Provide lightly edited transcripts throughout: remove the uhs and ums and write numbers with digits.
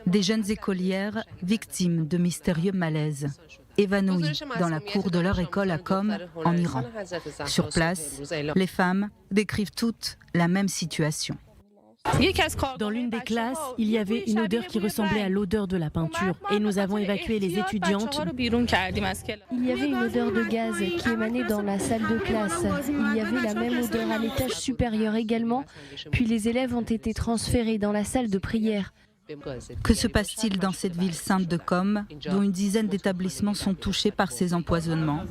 Des jeunes écolières victimes de mystérieux malaises, évanouies dans la cour de leur école à Qom, en Iran. Sur place, les femmes décrivent toutes la même situation. Dans l'une des classes, il y avait une odeur qui ressemblait à l'odeur de la peinture et nous avons évacué les étudiantes. Il y avait une odeur de gaz qui émanait dans la salle de classe. Il y avait la même odeur à l'étage supérieur également, puis les élèves ont été transférés dans la salle de prière. Que se passe-t-il dans cette ville sainte de Qom, dont une dizaine d'établissements sont touchés par ces empoisonnements?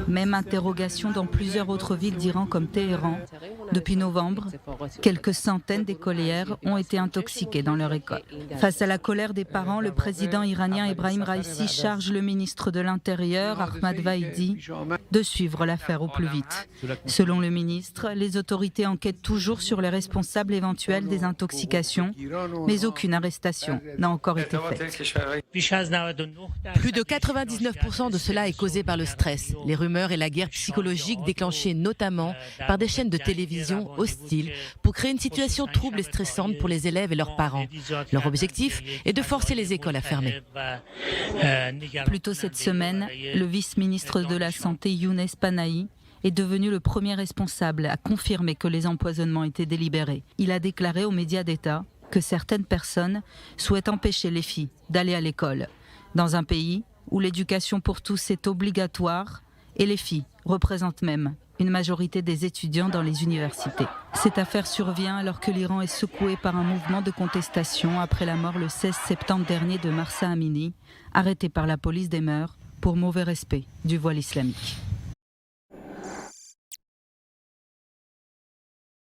Même interrogation dans plusieurs autres villes d'Iran comme Téhéran. Depuis novembre, quelques centaines d'écolières ont été intoxiquées dans leur école. Face à la colère des parents, le président iranien Ebrahim Raïssi charge le ministre de l'Intérieur, Ahmad Vahidi, de suivre l'affaire au plus vite. Selon le ministre, les autorités enquêtent toujours sur les responsables éventuels des intoxications, mais aucune arrestation n'a encore été faite. Plus de 99% de cela est causé par le stress, les rumeurs et la guerre psychologique déclenchée notamment par des chaînes de télévision hostiles pour créer une situation trouble et stressante pour les élèves et leurs parents. Leur objectif est de forcer les écoles à fermer. Plus tôt cette semaine, le vice-ministre de la Santé Younes Panahi est devenu le premier responsable à confirmer que les empoisonnements étaient délibérés. Il a déclaré aux médias d'État que certaines personnes souhaitent empêcher les filles d'aller à l'école, dans un pays où l'éducation pour tous est obligatoire et les filles représentent même une majorité des étudiants dans les universités. Cette affaire survient alors que l'Iran est secoué par un mouvement de contestation après la mort le 16 septembre dernier de Mahsa Amini, arrêté par la police des mœurs pour mauvais respect du voile islamique.